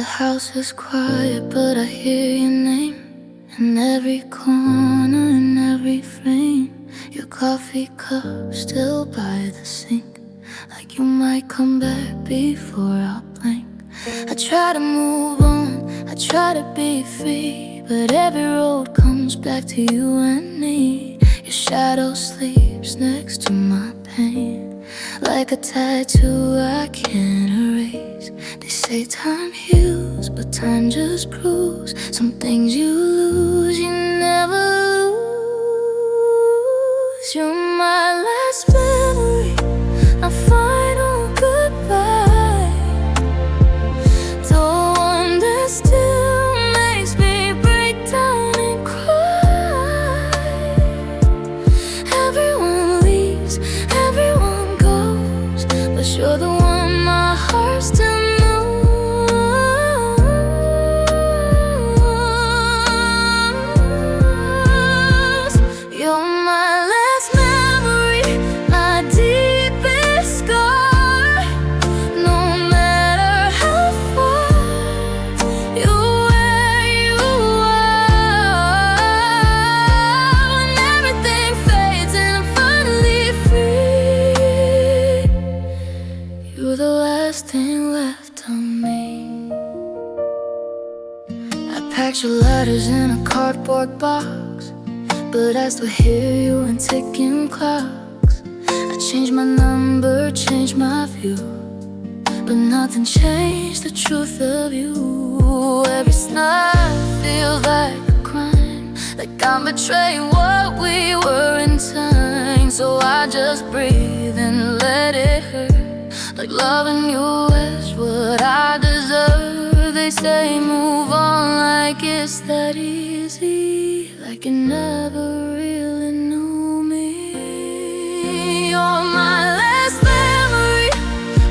The house is quiet, but I hear your name in every corner, in every frame. Your coffee cup still by the sink, like you might come back before I blink. I try to move on, I try to be free, but every road comes back to you and me. Your shadow sleeps next to my pain, like a tattoo I can't erase. They say time heals, but time just proves some things you lose, you never lose. You're my last memory, my final goodbye, the one that still makes me break down and cry. Everyone leaves, everyone goes, but you're the one my heart still knows. You're my last memory, my deepest scar. No matter how far you're where you are, when everything fades and I'm finally free, you're the last thing left of me. I packed your letters in a cardboard box, but I still hear you in ticking clocks. I changed my number, changed my view, but nothing changed the truth of you. Every snap feels like a crime, like I'm betraying what we were in time. So I just breathe and let it hurt, like loving you is what I deserve. They say move on like it's that easy, like you never really knew me. You're my last memory,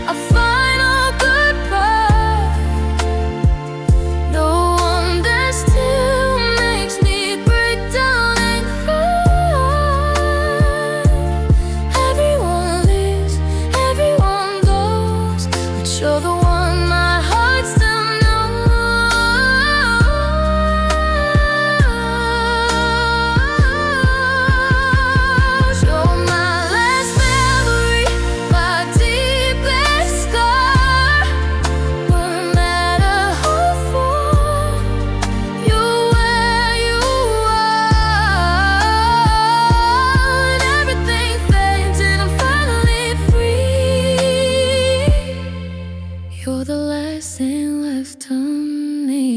a final goodbye, the one that still makes me break down and cry. Everyone leaves, everyone goes, but you're the one my heart still knows. You're my last memory, my deepest scar. No matter how far you're where you are, and everything fades and I'm finally free, you're the last thing left of me.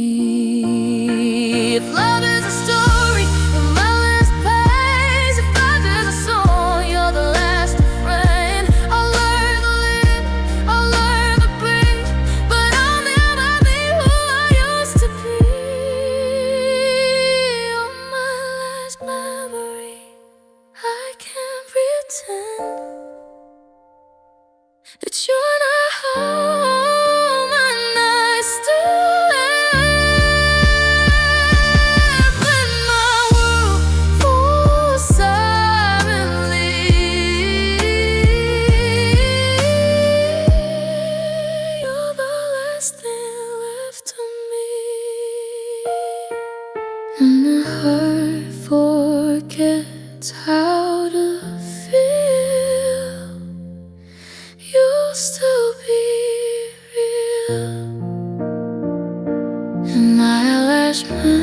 If love is a story, you're my last page. If life is a song, you're the last refrain. I'll learn to live, I'll learn to breathe, but I'll never be who I used to be. You're my last memory, I can't pretend that you're not home and I still am. When my world falls silently, you're the last thing left of me. And the heart forgets how to feel, you'll still be real. And my last memory.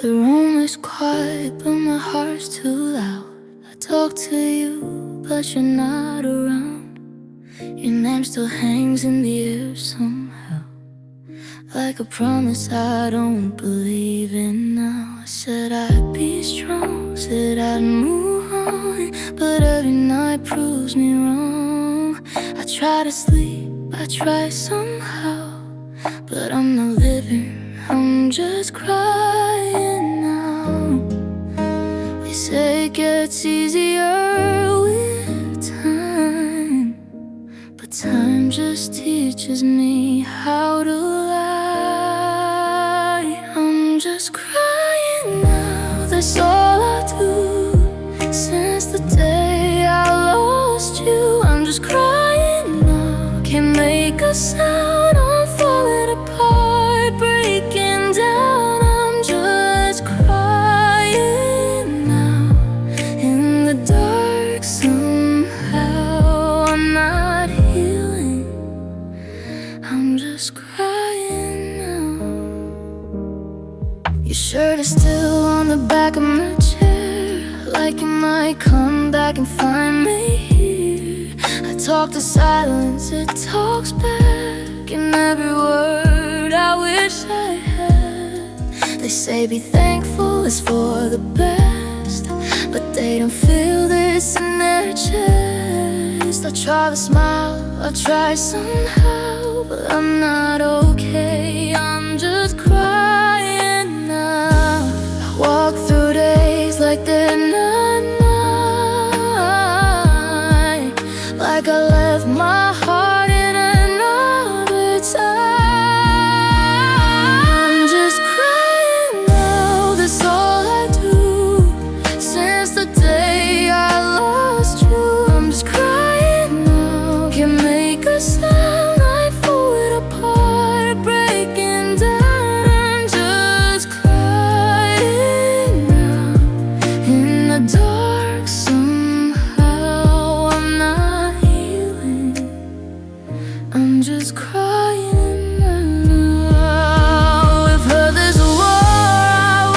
The room is quiet, but my heart's too loud. I talk to you, but you're not around. Your name still hangs in the air somehow, like a promise I don't believe in now. I said I'd be strong, said I'd move on, but every night proves me wrong. I try to sleep, I try somehow, but I'm not living, I'm just crying now. They say it gets easier with time, but time just teaches me how to lie. I'm just crying now, that's all I do. Since the day I lost you, I'm just crying now. Can't make a sound, I'm falling apart, breaking down. I'm just crying now. In the dark somehow, I'm not healing, I'm just crying now. Your shirt is still on the back of my chair, like you might come back and find me here. I talk to silence, it talks back, and every word I wish I had. They say be thankful is for the best, but they don't feel this in their chest. I try to smile, I try somehow, but I'm not okay, I'm just crying now. I walk through days like they're not mine, like I left my heart in another time. I'm just crying now, that's all I do. Since the day I lost you, I'm just crying now. Can't make a sound, I fall it apart, breaking down. I'm just crying now. In the dark somehow, I'm not healing, I'm just crying now. If her there's a war, I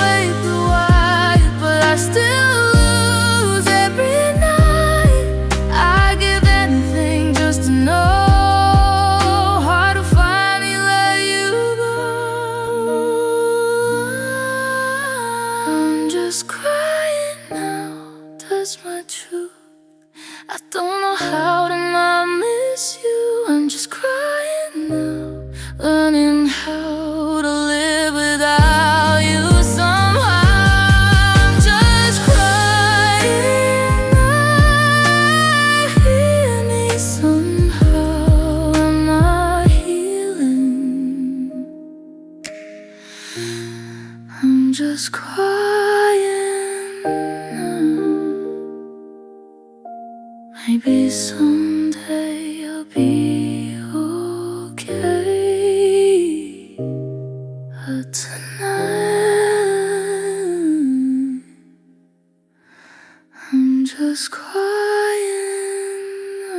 wave the white, but I still lose every night. I give anything just to know. Hard to finally let you go. I'm just crying now, that's my truth. I don't know how to not miss you. I'm just crying now, learning how to live without you somehow. I'm just crying now, hear me somehow. I'm not healing, I'm just crying now. Maybe someday I'll be okay, but tonight I'm just crying now.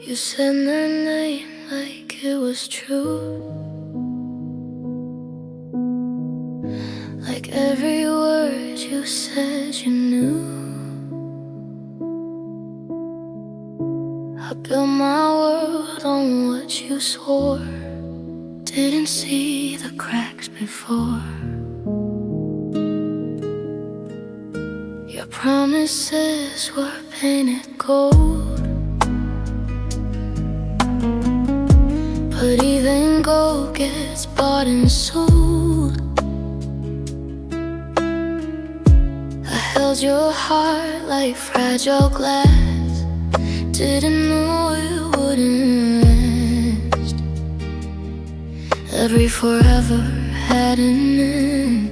You said their name like it was true, like every word you said you knew. I built my world on what you swore, didn't see the cracks before. Your promises were painted gold, but even gold gets bought and sold. I held your heart like fragile glass, didn't know it wouldn't last. Every forever had an end.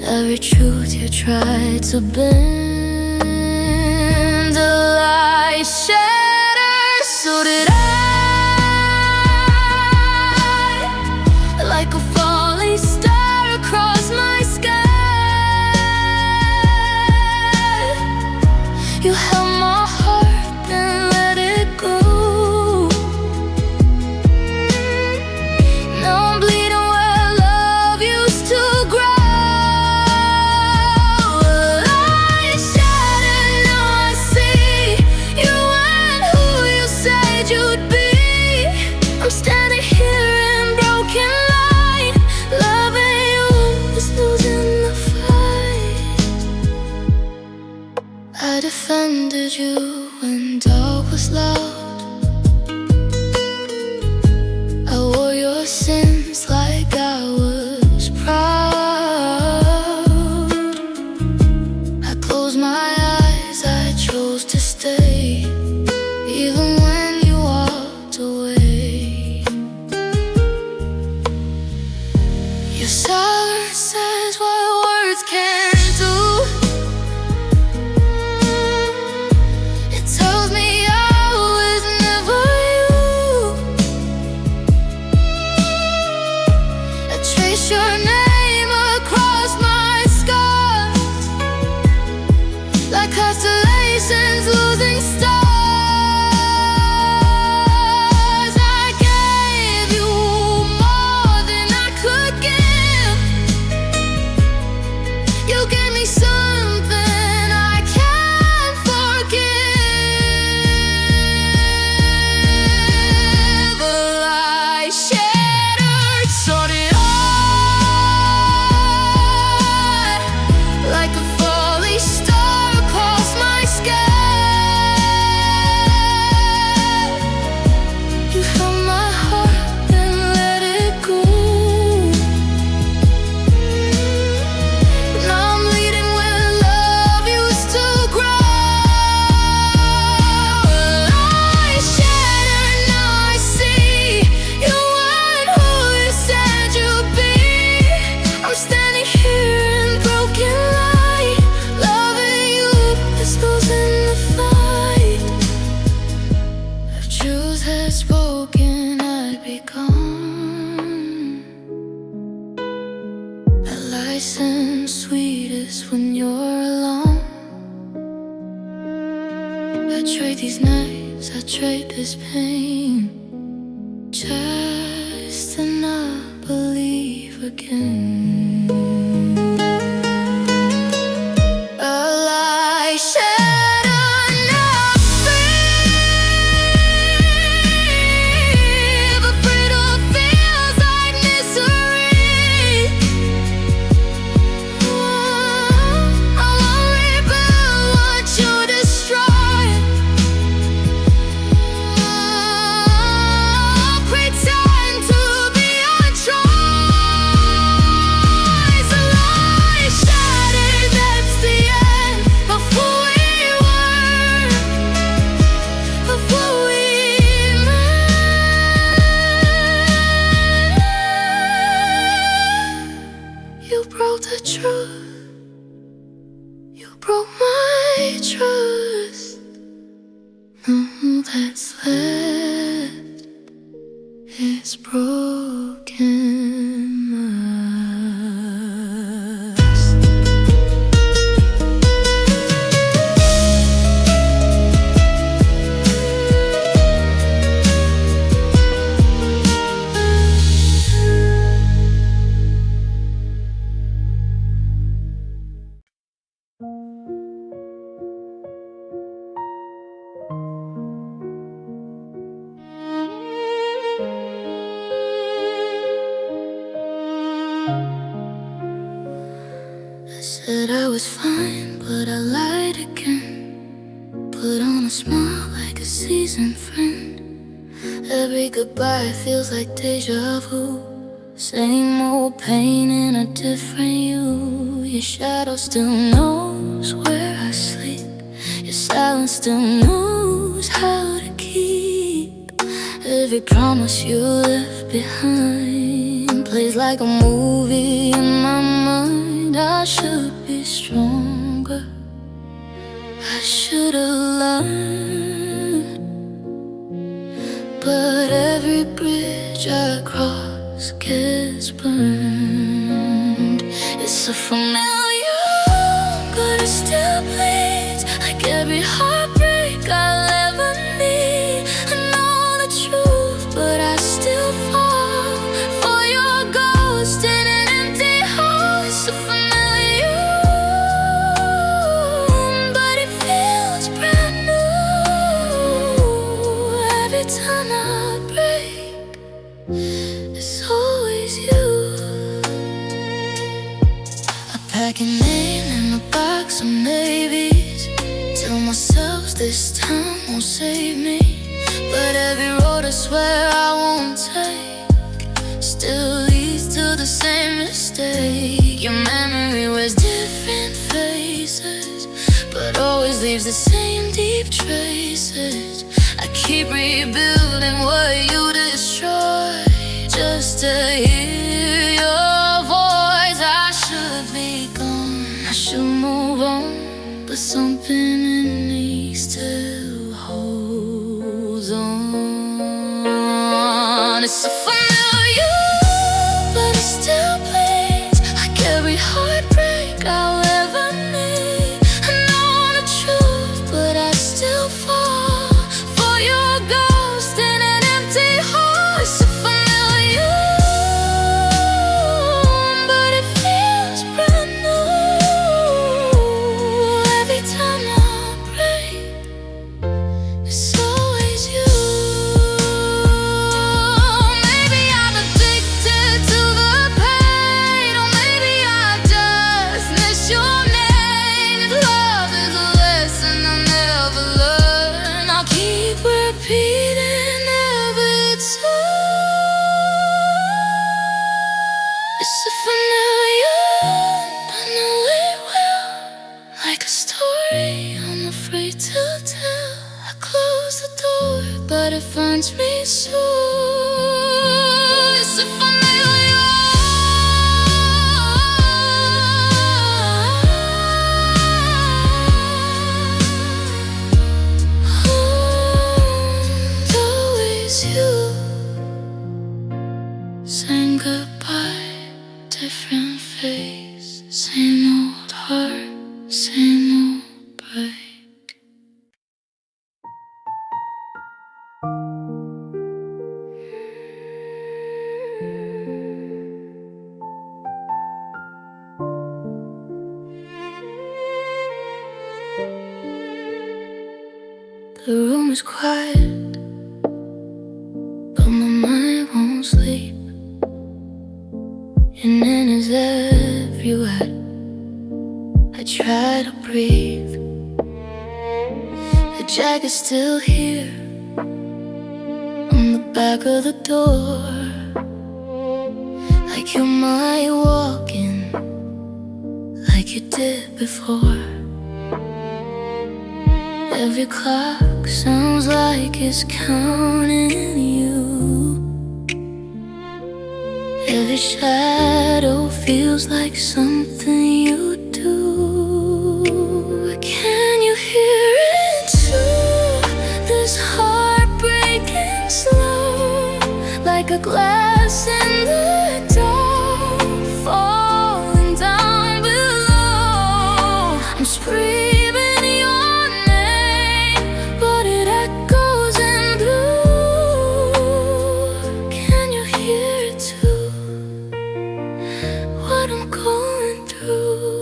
Every truth you tried to bend, a lie shattered, so did I. Like a falling star across my sky, you held my heart and let it go. Now I'm bleeding where love used to grow. A lie shattered, now I see you weren't who you said you'd be. I'm standing here in broken light, loving you is losing the fight. I defended you when doubt was loud. I wore your sins like I was proud. I closed my eyes, I chose to stay, even when you walked away. Your silence says what words can't do. It tells me I was never you. I trace your name across my scars, like constellations losing stars. I gave you more than I could give. You gave me something I can't forgive. A lie shattered, so did I. Like a falling star across my sky, you held my heart and let it go. Now I'm bleeding where love used to grow. A lie shattered, now I see you weren't who you said you'd be. I'm standing here in broken light, loving you is losing the fight. If truth had spoken, I'd be gone. That license sweetest when you're alone. I trade these nights, I trade this pain, just to not believe again. A lie shattered, now I feel afraid of feels like misery. I won't rebuild what you destroyed. Pretend to be your choice. A lie shattered, that's the end of who we were, of what we meant. You broke the truth, you broke my trust. All that's left is brokenness. I said I was fine, but I lied again. Put on a smile like a seasoned friend. Every goodbye feels like deja vu. Same old pain in a different you. Your shadow still knows where I sleep. Your silence still knows how to keep every promise you left behind. plays like a movie in my mind. I should be stronger, I should've learned. But every bridge I cross gets burned. It's a familiar, but it still bleeds like every heartbreak I'll ever need. I know the truth, but I still fall for your ghost in an empty hole. It's a familiar, but it feels brand new. Every time I break, it's always you. I pack a name in a box of maybes, tell myself this time won't save me. But every road I swear I won't take still leads to the same mistake. Your memory wears different faces, but always leaves the same deep traces. I keep rebuilding what you destroyed just to hear your voice. I should be gone, I should move on, but something in me still holds on. It's a familiar, but it still bleeds like every heartbreak I'll ever need. I know the truth, but I still fall for your ghost in an empty hole. It's a familiar, but it feels brand new. Every time I break, it's always you. Maybe I'm addicted to the pain, or maybe I just miss your name. If love is a lesson I'll never learn, I'll keep repeating every time. It's a familiar, I know it well, like a story I'm afraid to tell. I close the door, but it finds me soon. It's a familiar, it's always you. Saying goodbye, different face, same old heart, same old break. The room is quiet, but my mind won't sleep. Your name is everywhere, I try to breathe. The jacket's still here on the back of the door, like you might walk in, like you did before. Every clock sounds like it's counting you. Every shadow feels like something you do. Can you hear it too? This heart breaking slow, like a glass in the dark, falling down below. I'm screaming your name, but it echoes in blue. Can you hear it too? What I'm going through.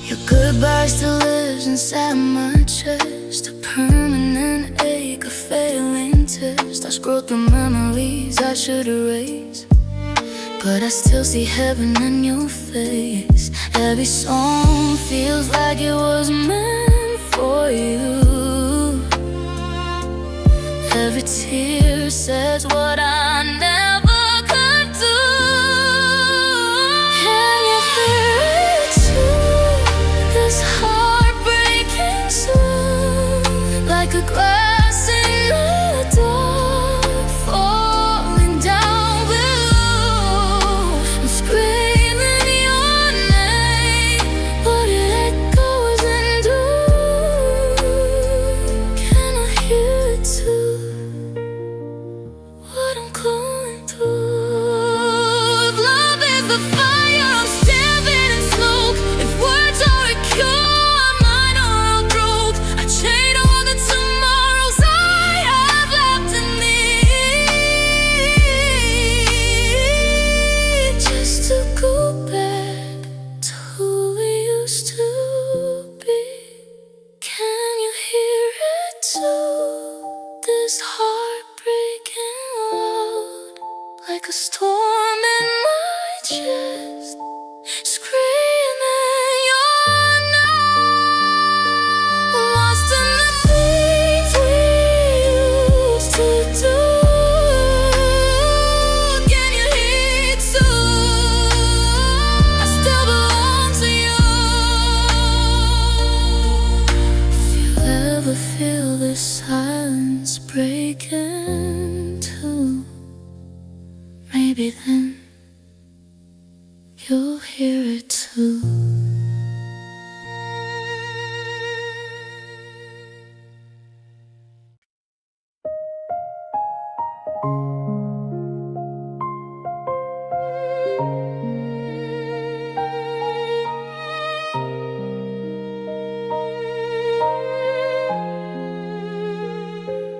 Your goodbye still lives inside my chest, a permanent ache, a failing test. I scroll through memories I should erase, but I still see heaven in your face. Every song feels like it was meant for you. Every tear says what I never could do. Can you hear it too? This heartbreaking sound, like a glass in the dark, falling down then you'll hear it too.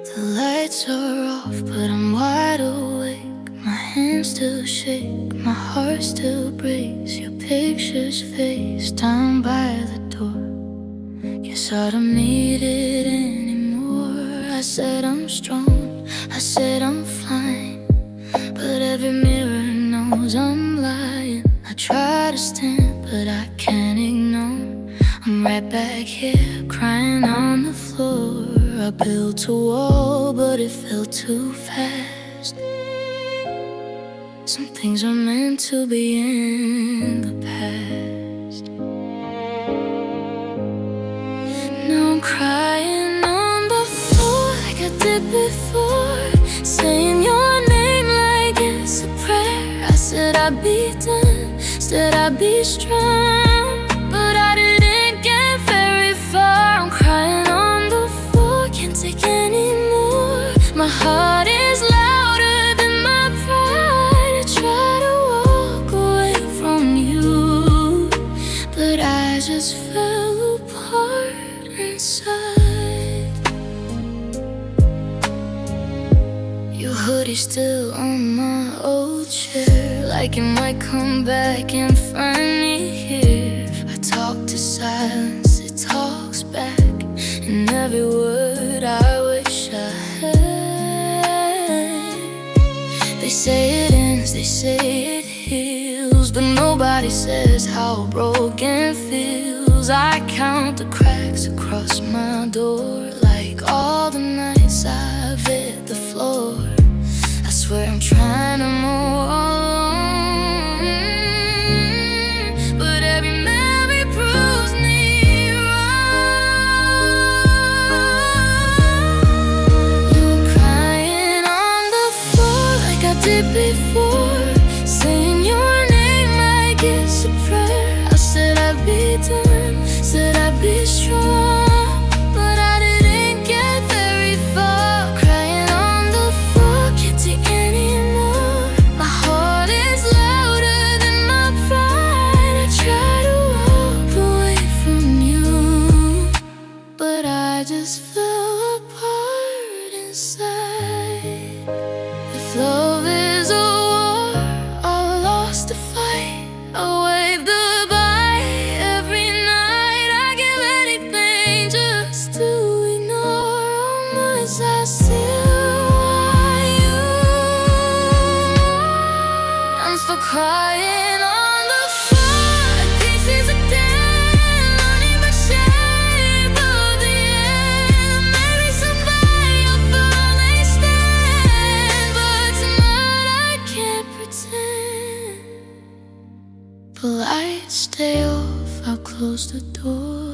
The lights are off, but I'm wide awake. My hands still shake, my heart still breaks. Your picture's face down by the door. Guess I don't need it anymore. I said I'm strong, I said I'm fine, but every mirror knows I'm lying. I try to stand, but I can't ignore. I'm right back here, crying on the floor. I built a wall, but it fell too fast. Some things are meant to be in the past. Now I'm crying on the floor like I did before, saying your name like it's a prayer. I said I'd be done, said I'd be strong, but I didn't get very far. I'm crying on the floor, can't take anymore. My heart is louder than my pride. I try to walk away from you, but I just fell apart inside. Your hoodie's still on my old chair, like it might come back and find me here. I talk to silence, it talks back, and every word I wish I had. They say it ends, they say it heals, but nobody says how broken feels. I count the cracks across my door, like all the nights I've hit the floor. I swear I'm trying to move along, but every memory proves me wrong. You're crying on the floor like I did before, saying your name like it's a prayer. I said I'd be done, said I'd be strong, but I didn't get very far. Crying on the floor, can't take anymore. My heart is louder than my pride. I try to walk away from you, but I just fell apart inside. If love is a war, I lost a fight. I wave goodbye every night. I give anything just to ignore how much I still want you. I'm still crying on the floor, pieces of dead, learning the shape of the end. Maybe someday I'll finally stand, but tonight I can't pretend. The lights stay off, I'll close the door,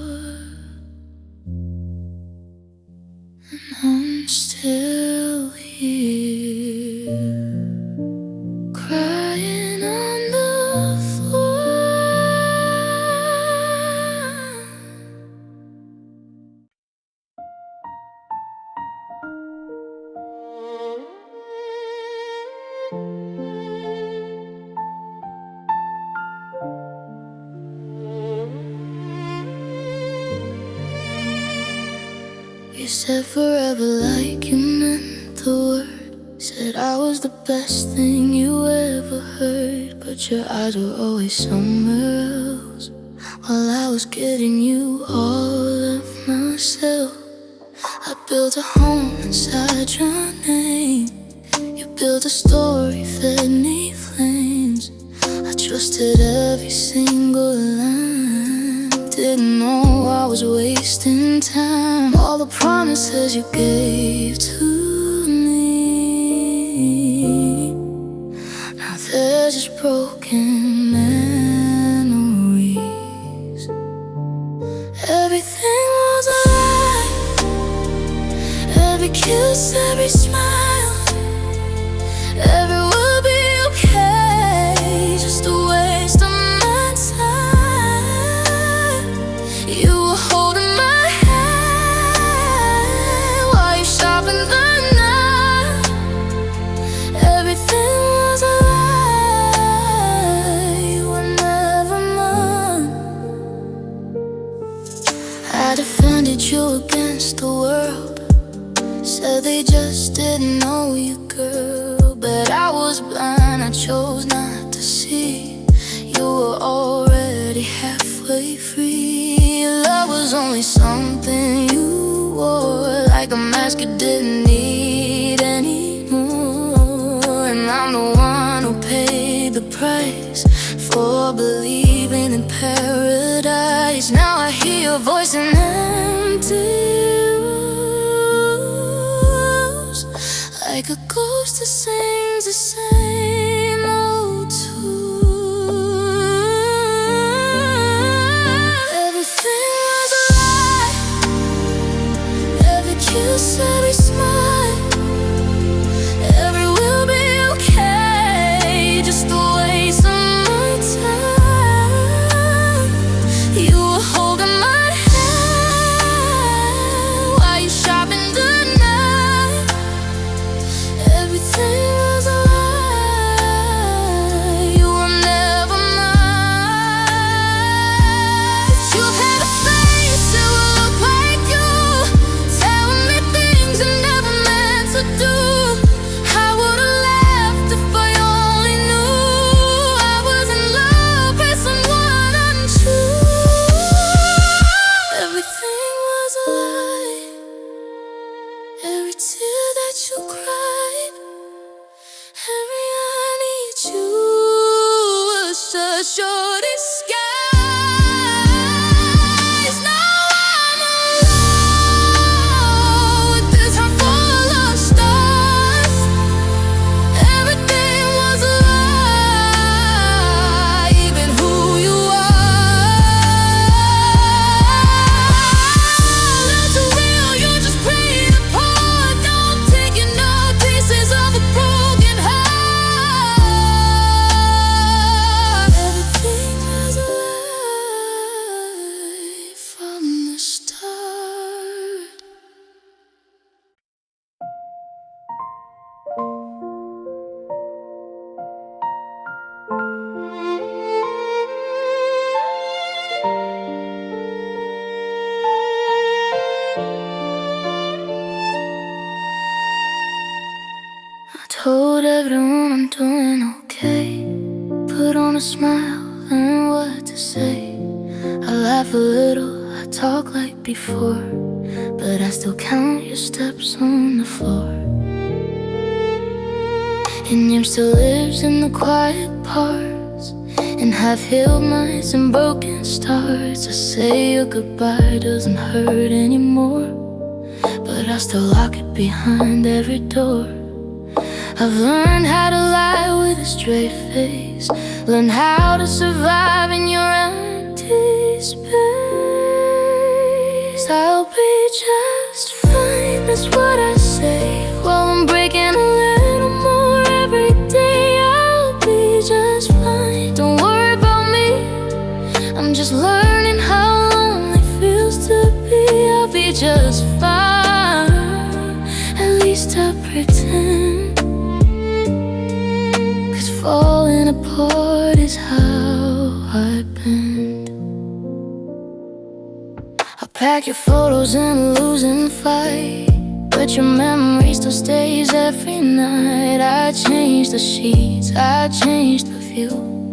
and I'm still here, crying on the floor. You said forever like you meant the word. Said I was the best thing you ever heard, but your eyes were always somewhere else, while I was getting you all of myself. I built a home inside your name. You built a story, fed me flames. I trusted every single line, didn't know I was wasting time. All the promises you gave to me, now they're just broken memories. Everything was a lie, every kiss, every smile, every will be okay. against the world. Said they just didn't know you, girl. But I was blind, I chose not to see. You were already halfway free. Your love was only something you wore, like a mask you didn't need anymore. And I'm the one who paid the price for believing in paradise. Now I hear your voice in empty rooms, like a ghost that sings the same old tune. Everything was a lie, every kiss, every smile, every will be okay, just a waste of my time. You were holding my hand while you sharpened the knife. Everything was a lie, you were never mine. You had a face that would look like you, telling me things I never meant to do. I would've left if I only knew I was in love with someone untrue. Everything was a lie, every tear that you cried, every I need you was just your disguise. Now I'm alone with this heart full of stars. Everything was a lie, even who you are. That's real, you're just praying apart. Don't take enough pieces of a broken heart. Everything was a lie from the start. I told everyone I'm doing okay, put on a smile, learn what to say. I laugh a little, I talk like before, but I still count your steps on the floor. Your name still lives in the quiet parts, in half-healed minds and broken stars. I say your goodbye doesn't hurt anymore, but I still lock it behind every door. I've learned how to lie with a straight face, learned how to survive in your empty space. I'll be just fine, that's what I say, while I'm breaking a little more every day. I'll be just fine, don't worry about me, I'm just learning how lonely feels to be. I'll be just fine, at least I pretend. Falling apart is how I bend. I pack your photos in a losing fight, but your memory still stays every night. I changed the sheets, I changed the view,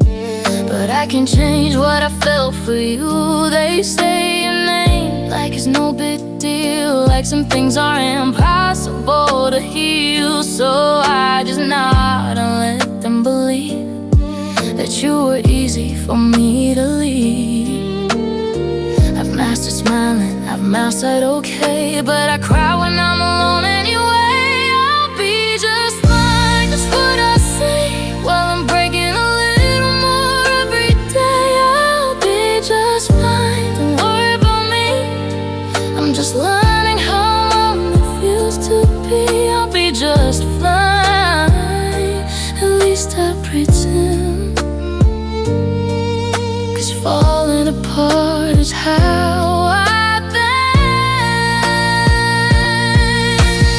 but I can change what I felt for you. They say your name like it's no big deal, like some things are impossible to heal. So I just nod and let them believe that you were easy for me to leave. I've mastered smiling, I've mastered okay, but I cry when I'm alone anyway. I'll be just fine, that's what I say, while I'm breaking a little more every day. I'll be just fine, don't worry about me, I'm just learning how long it feels to be. I'll be just fine, at least I pretend, 'cause falling apart is how I've been.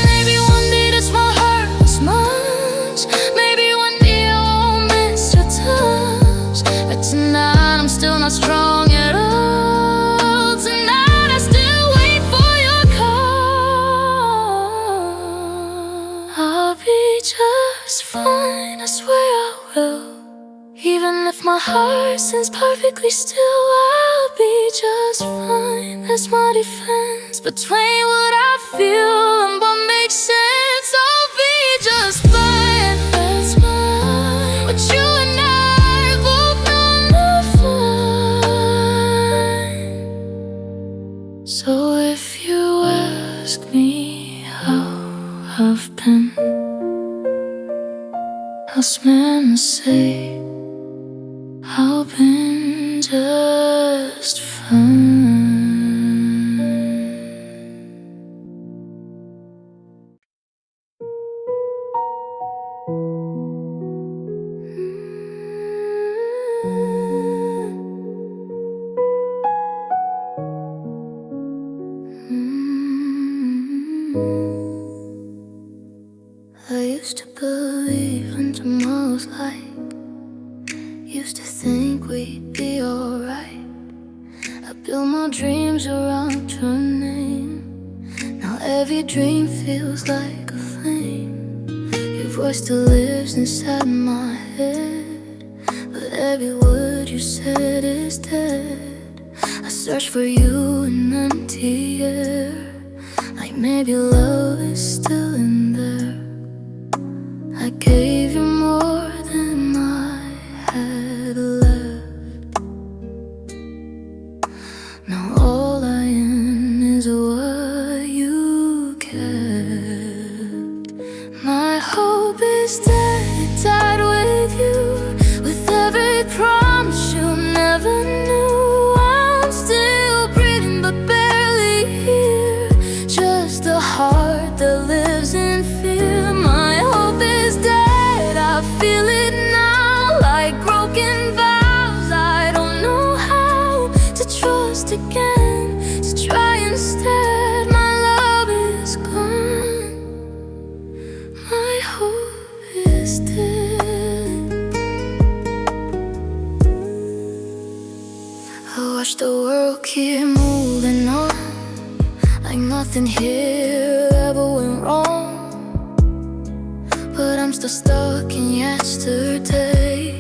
Maybe one day this won't hurt as much, maybe one day I won't miss your touch, but tonight I'm still not strong at all. Tonight I still wait for your call. Even if my heart sings perfectly still, I'll be just fine. That's my defense between what I feel and what makes sense. I'll be just fine. That's mine. What you and I both know are fine. So if you ask me how I've been, I'll smile and say I've been just fine. I used to believe in tomorrow's light. Used to think we'd be alright. I built my dreams around your name. Now every dream feels like a flame. Your voice still lives inside my head, but every word you said is dead. I search for you in empty air, like maybe love is still in there. I gave you more than I had left. Now all I am is what you kept. My hope is that it died with you, with every promise you never knew. I'm still breathing but barely here, just a heart that lives in fear. My hope is dead, I feel it now, like broken vows. I don't know how to trust again, to try instead. My love is gone, my hope is dead. I watch the world keep moving on, like nothing here ever went wrong. But I'm still stuck in yesterday,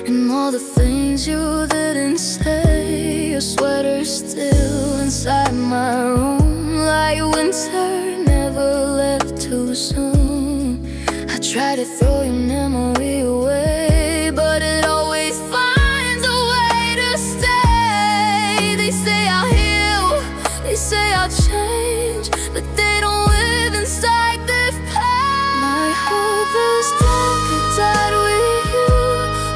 and all the things you didn't say. Your sweater's still inside my room, like winter never left too soon. I try to throw your memory away, but it always finds a way to stay. They say I'll heal, they say I'll change, but they don't live inside this pain. My hope is that it died with you,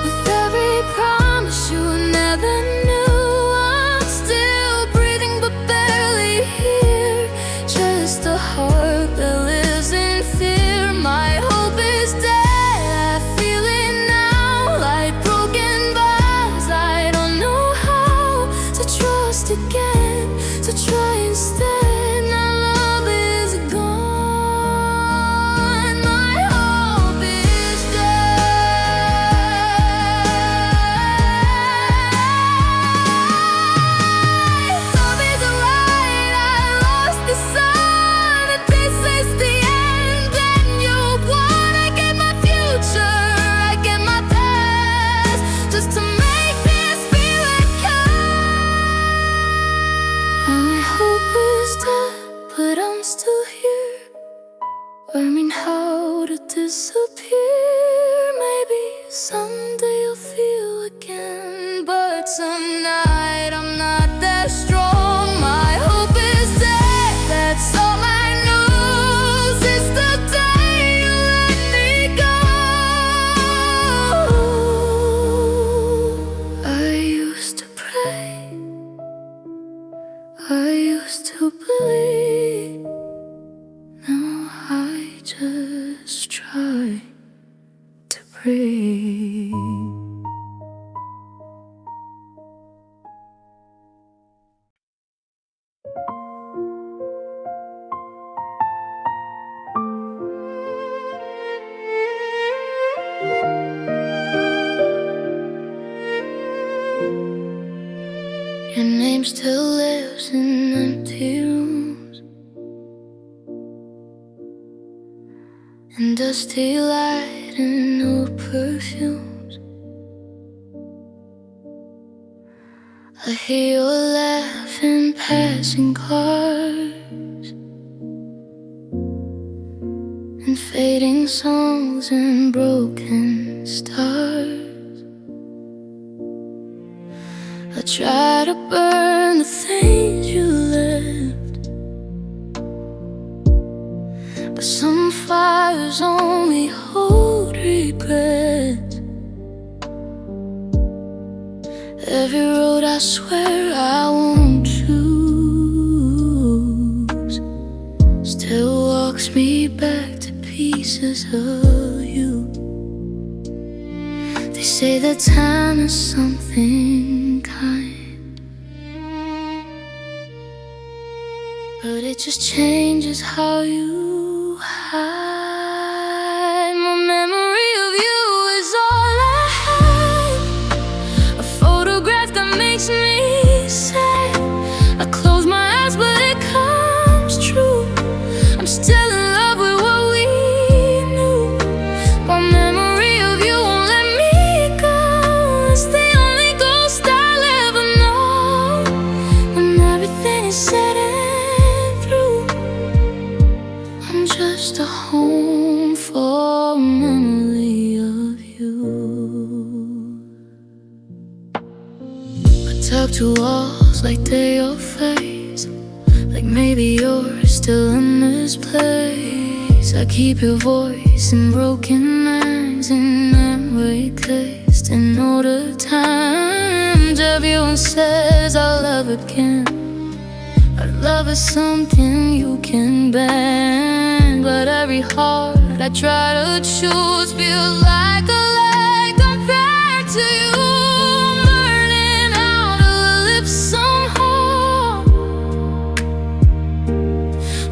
with every promise you never knew. I'm still breathing but barely here, just a heart that lives in fear. My hope is dead, I feel it now, like broken bars. I don't know how to trust again, to try instead. Now love is gone, my hope is dead. Love is a light, I lost the sun, and this is the end. Then you won. I gave my future, I gave my past, just to make this feel again. My hope is dead, but I'm still here, learning how to disappear. Maybe someday you'll feel again, but tonight I'm not that strong. My hope is dead, that's all I know, is the day you let me go. I used to pray, I used to believe. Now I just try to breathe. Your name still lives in empty rooms and dusty light and old perfumes. I hear your laugh in passing cars, and fading songs and broken stars. I try to burn the things you left, but some fires only hold regret. Every road I swear I won't choose still walks me back to pieces of you. They say that time is something kind, but it just changes how you hide. My memory of you is all I have, a photograph that makes me sad. I close my eyes but it comes true. I'm still in love with what we knew. My memory of you won't let me go. It's the only ghost I'll ever know. When everything is said and through, I'm just a home for a memory of you. Up to walls like they're your face, like maybe you're still in this place. I keep your voice in broken lines in memory cased in older times. Everyone says I'll love again, but love is something you can bend. But every heart I try to choose feels like a lie compared to you.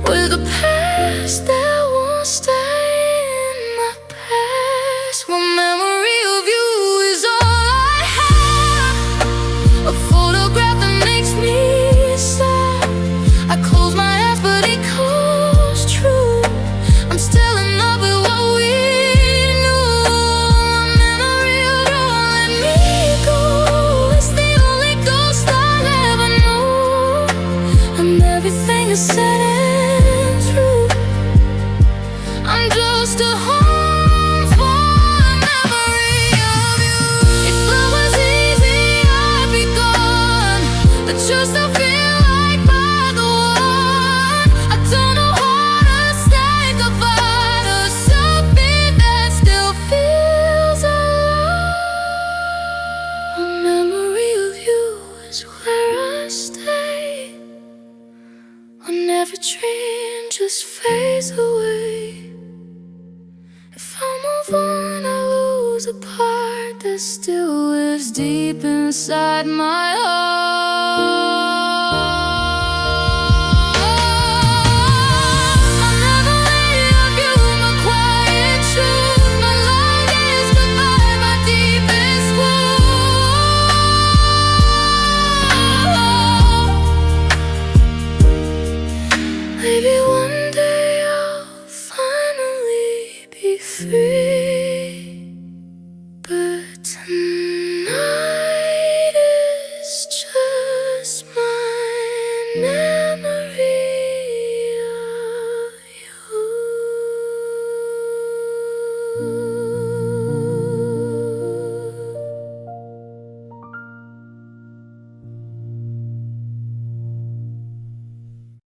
With a past that won't stay in my past. One memory of you is all I have, a photograph that makes me sad. I close my eyes but it comes true. I'm still in love with what we knew. My memory of you won't let me go. It's the only ghost I'll ever know. And everything is said, I'm just a home for a memory of you. If love was easy, I'd be gone, but you still feel like my the one. I don't know how to say goodbye to something that still feels alive. A memory of you is where I stay when every dream just fades away. If I move on, I lose a part that still lives deep inside my heart.